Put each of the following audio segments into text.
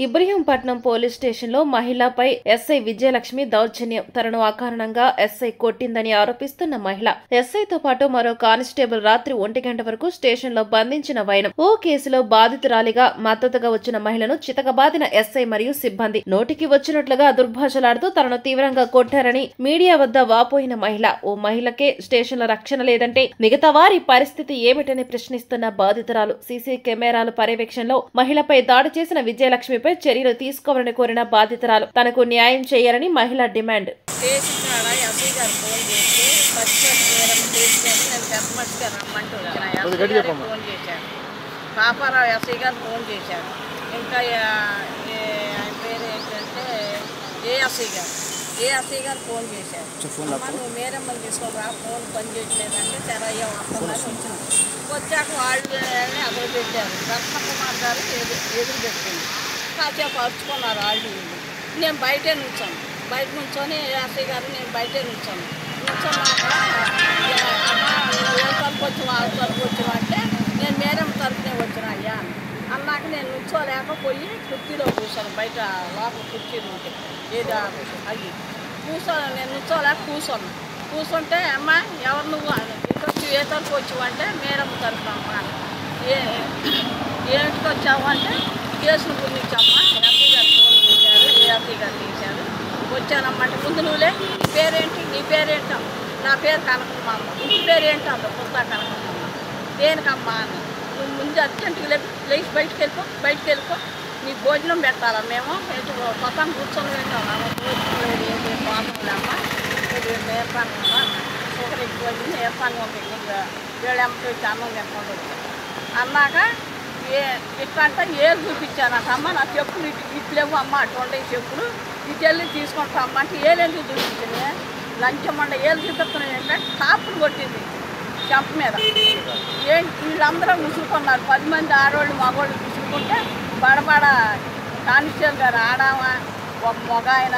Ibrahimpatnam police స్టేషన్లో మహిళపై SI Vijayalakshmi దౌర్జన్యం. తనను అకారణంగా ఎస్ఐ కొట్టిందని ఆరోపిస్తున్న మహిళ. ఎస్ఐతో పాటు మరో కానిస్టేబుల్ రాత్రి 1 గంట వరకు స్టేషన్లో బంధించిన వైనం. ఓ కేసులో బాధితురాలిగా మద్దతుగా వచ్చిన మహిళను చితకబాదిన ఎస్ఐ మరియు సిబ్బంది. నోటికి వచ్చినట్లుగా దుర్భాషలాడుతూ తనను తీవ్రంగా కొట్టారని మీడియా వద్ద వాపోయిన మహిళ. ఓ మహిళకే స్టేషన్లో రక్షణ లేదంటే మిగతా వారి పరిస్థితి ఏమిటని ప్రశ్నిస్తున్న బాధితురాలు. సీసీ కెమెరాల పర్యవేక్షణలో మహిళపై దాడి చేసిన విజయలక్ష్మిపై చర్యలు తీసుకోవాలని కోరిన బాధితురాలు. తనకు న్యాయం చేయాలని మహిళ డిమాండ్. పాపారావు ఎస్ఐ గారు ఫోన్ చేశారు. ఇంకా ఆయన పేరు ఏంటంటే ఏఎస్ఐ గారు ఫోన్ చేశారు. నువ్వు మేరమ్మని తీసుకొని రా, ఫోన్ పని చేయట్లేదంటే సరే అయ్యా వస్తుందని వచ్చినాం. వచ్చాక వాళ్ళు అక్కడ పెట్టారు. రత్నకుమార్ గారు ఎదురు పెట్టింది. కాసేపు అరుచుకున్నారు వాళ్ళు. నేను బయటే నుంచాను. బయట నుంచొని ఏఎస్ఐ గారు నేను బయటే నుంచాను. ఏ తరపు వచ్చినా ఆ తరపు వచ్చినా అంటే నేను మేరమ్మ తరపునే వచ్చినా అయ్యా అన్నాక నేను నుంచోలేకపోయి కుర్చీలో కూర్చోను. బయట లోపల కుర్చీలు ఉంటాయి ఏది అవి కూర్చోను. నేను నుంచోలేక కూర్చుంటే అమ్మ ఎవరు నువ్వు ఇక్కడ ఏ తరపు వచ్చావు అంటే మేరమ్మ తరపు అమ్మ. ఏంటికి వచ్చావు అంటే కేసును గురించమ్మా ఎస్ఐ గారు ఫోన్ చేశారు, ఏఎస్ఐ గారు చేశారు. వచ్చానమ్మంటే ముందు నువ్వులే నీ పేరేంటా? నా పేరు కనకమ్మ. ఇంటి పేరేంటా? పుస్తా కనకమ్మ. దేనికమ్మా అని నువ్వు ముందు అర్జెంటుగా లేచి బయటికి వెళ్ళిపో నీకు భోజనం పెట్టాలా మేము కొత్త కూర్చొని పెట్టాము. భోజనం లేదు ఏంటి పోతాంలేమ్మా నేర్పాను షుగర్ ఎక్కువ నేర్పాను వేళెమ్మకి వచ్చి అన్నం తినకుండా వచ్చాను అన్నాక ఇట్లా అంటే ఏరు చూపించానమ్మా. నా చెప్పులు ఇట్లేవు అమ్మ అటువంటి చెప్పులు ఇటు వెళ్ళి తీసుకుంటామమ్మా అంటే ఏళ్ళెందుకు చూపించింది లంచమండ ఏళ్ళు చూపిస్తున్నాయి ఏంటంటే టాపులు కొట్టింది చెంప మీద. వీళ్ళందరూ ముసురుకున్నారు. 10 మంది ఆడవాళ్ళు మగవాళ్ళు ముసురుకుంటే బడబడ కానిస్టేబుల్ గారు ఆడామా ఒక మగ ఆయన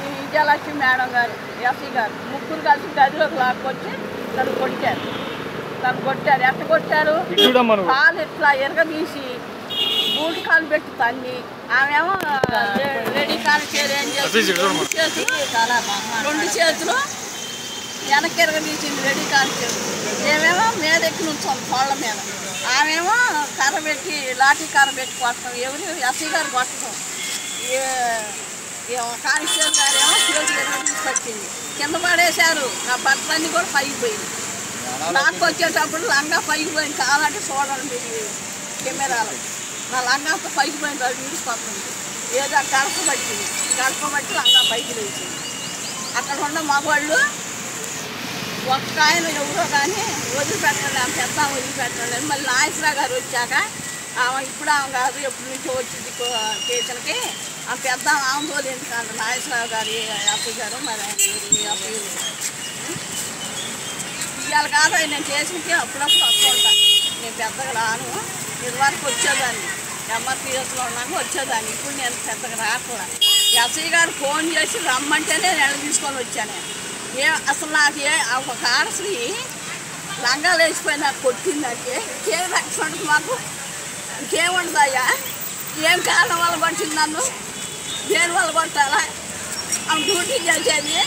ఈ విజయలక్ష్మి మేడం గారు ఎస్ఐ గారు ముగ్గురు కలిసి గదిలోకి లాక్కొచ్చి తను కొట్టారు. ఎట్ట కొట్టారు? కాలు ఇట్లా ఎరగదీసి బూటి కాలు పెట్టి తన్ని. ఆమెమో రెడీ కాలు ఏం చేసి 2 చేతులు వెనక్కి ఎరగదీసింది రెడీ కాలు చేతులు. ఏమేమో మీద ఎక్కి నుంచోండి కోళ్ళ మీద. ఆమెమో కర్ర పెట్టి లాఠీ కర్ర పెట్టి కొట్టడం. ఎవరు ఎస్ఐ గారు కొట్టడం. కానిస్టేబుల్ గారు ఏమో చేతులు ఎరగదీసి పట్టింది. కింద పడేశారు. నా బట్టలన్నీ కూడా పైకి పోయింది. నాకు వచ్చేటప్పుడు లంగా పైకి పోయింది. కావాలంటే చూడండి కెమెరాలు. నా లంగాతో పైకి పోయింది. అది విడిచిపోతుంది. ఏదో గడప బట్టి లంగా పైకి లేచింది. అక్కడ ఉన్న మగవాళ్ళు ఒక్క ఆయన ఎవరో కానీ వదిలిపెట్టండి ఆమె పెద్ద వదిలిపెట్టండి. మళ్ళీ నాగేశ్వరరావు గారు వచ్చాక ఆమె ఇప్పుడు ఆమె కాదు ఎప్పటి నుంచో వచ్చింది స్టేషన్కి. ఆ పెద్ద ఆమె తోలు ఎందుకంటే నాగేశ్వరరావు గారు ఎస్ఐ గారు మరి ఎస్ఐ ఇవాళ కాదు నేను చేసింటే అప్పుడప్పుడు వస్తుంటా. నేను పెద్దగా రాను. ఇదివరకు వచ్చేదాన్ని ఎంఆర్పిఎస్లో ఉన్నాక వచ్చేదాన్ని. ఇప్పుడు నేను పెద్దగా రాట్లా. ఎస్ఐ గారు ఫోన్ చేసి రమ్మంటేనే నేను తీసుకొని వచ్చాను. అసలు నాకు ఒక ఆడసి లంగాలు వేసిపోయి నాకు కొట్టిందంటే ఇంకేం రక్షణ మాకు ఇంకేముండదయ్యా? ఏం కారణం వల్ల కొట్టింది నన్ను? దేని వల్ల కొట్టాలా? ఆమె డ్యూటీ చేసేది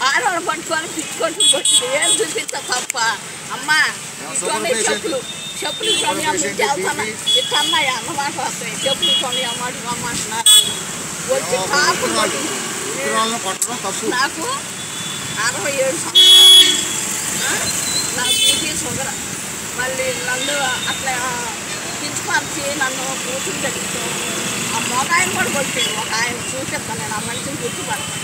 ఆడవాళ్ళు పట్టుకొని పిచ్చుకొని కొట్టింది. ఏం చూపిస్తా తప్ప అమ్మా చెప్పులు వెళ్తాను ఇట్టన్నాయి అన్నమాట వస్తాయి. చెప్పులు కొని అమ్మంటున్నారు. వచ్చి కాపు కొట్టింది. నాకు 67 సంవత్సరాలు. నా బీపీ షుగర్. మళ్ళీ నన్ను అట్లా పిచ్చిపరిచి నన్ను కూతురు తెచ్చు. ఆ మొగ ఆయన కూడా కొట్టింది. ఒక ఆయన చూపిస్తాను నేను ఆ మనిషిని గుర్తుపడతాను.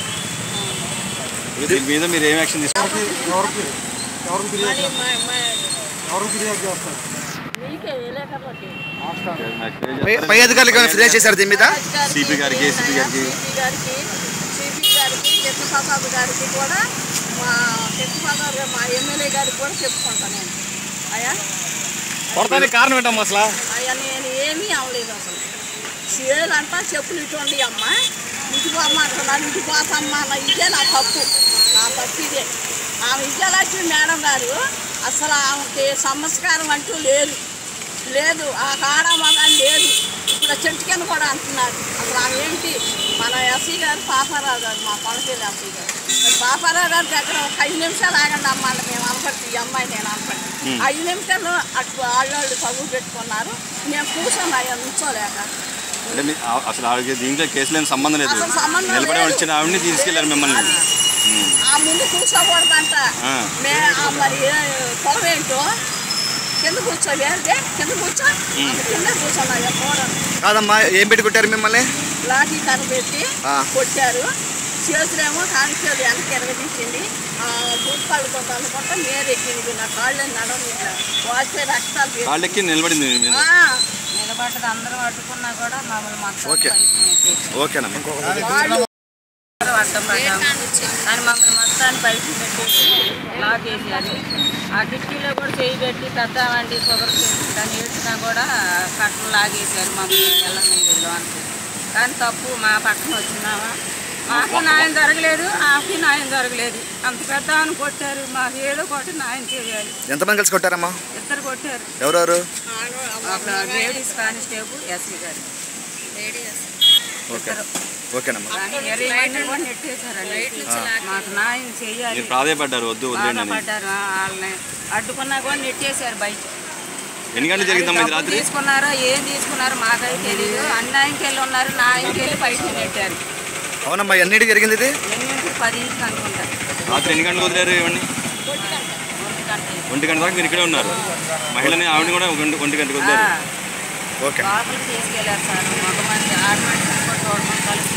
మీద మీరు ఏం యాక్షన్ తీసుకోవాలి? పై అధికారులకు ఫిర్యాదు చేశారు దీని మీద? సిపి గారికి కృష్ణప్రసాద్ గారికి కూడా మా కృష్ణప్రసాద్ గారు మా ఎమ్మెల్యే గారికి కూడా చెప్పుకుంటాను నేను. అయ్యా కారణం ఏంటమ్మా అసలు? అయ్యా నేను ఏమీ అవ్వలేదు అసలు. చేయాలంటా చెప్పులు ఇటువంటి అమ్మ ఇంటి పోమంటున్నాను. ఇంటి పోతమ్మా ఇదే నా తప్పు ఇదే. ఆమె విజయలక్ష్మి మేడం గారు అసలు ఆమెకి సంస్కారం అంటూ లేదు. ఆ కాడ మగాని లేదు. ఇప్పుడు చెట్టు కింద కూడా అంటున్నారు. అసలు ఆమె ఏంటి మన ఎస్సీ గారు పాపారావు గారు, మా కొనపల్లి ఎస్సీ గారు. పాపారావు గారి దగ్గర ఒక 5 నిమిషాలు ఆగండి అమ్మ అంటే మేము అనపడి, ఈ అమ్మాయి నేను అనపడి 5 నిమిషాలు అటు వాళ్ళు చదువు పెట్టుకున్నారు. నేను కూర్చొని అయ్యా నుంచోలేక. అంటే అసలు ఆవిడకి దీంట్లో కేసులు ఏం సంబంధం లేదు, నిలబడి వచ్చిన ఆవిడని తీసుకెళ్లారు మిమ్మల్ని. ఆ ముందు కూర్చోకూడదంట. మరి పొలం ఏంటో కింద కూర్చోలే, కింద కూర్చో, కింద కూర్చోన్నా కూడదు కాదమ్మా. ఏం పెట్టి కొట్టారు మిమ్మల్ని? లాఠీ కనబెట్టి కొట్టారు. చేతులేమో కానిచేది వెనక్కి ఎరగదీసింది. బూట్కాళ్ళు కొట్టాలనుకుంటా మీద ఎక్కింది. నా కాళ్ళు నడవలేదు, వాసిపోయి రక్తాలు కాళ్ళెక్కి నిలబడింది. నిలబడ్డది అందరం అడ్డుకున్నా కూడా మమ్మల్ని మొత్తం అడ్డం పడ్డాము. కానీ మమ్మల్ని మొత్తాన్ని పైకి పెట్టేసి లాగేసారు. ఆ కిటికీలో కూడా చేయి పెట్టి పెద్దామండి షుగర్ దాన్ని ఏడ్చినా కూడా కట్టలు లాగేసారు మమ్మల్ని వెళ్ళలేదు అంటే. కానీ తప్పు మా పక్కన వచ్చినామా, మాకు న్యాయం జరగలేదు, ఆకి న్యాయం జరగలేదు. అంత పెద్ద అని కొట్టారు, మాకు ఏదో కొట్టి న్యాయం చేయాలి. ఎంతమంది కలిసి కొట్టారమ్మా? 2 కొట్టారు. ఎవరెవరు? లేడీస్ కానిస్టేబుల్ ఎస్సీ గారు. మాకు న్యాయం చేయాలి. ప్రాధాయపడ్డారు, వద్దు పడ్డారు. వాళ్ళని అడ్డుకున్నా కూడా నెట్టేశారు బయట. ఎన్ని గంటలు జరిగిందమ్మా ఇది రాత్రి? తీసుకున్నారో ఏం తీసుకున్నారో మాకైతే తెలియదు. అన్యాయంకి వెళ్ళి ఉన్నారు, న్యాయంకి వెళ్ళి బయట నెట్టారు. అవునమ్మా. ఎన్నింటికి జరిగింది ఇది? 10 అనుకుంటా. రాత్రి ఎన్ని గంటలు వదిలేరు ఇవన్నీ? 1 గంట దాకా మీరు ఇక్కడే ఉన్నారు. మహిళని ఆవిడని కూడా 1 గంటకు వదిలేరు. లోపలికి తీసుకెళ్ళారు సార్. 1 మంది 6 మంది చూడమని కలిసి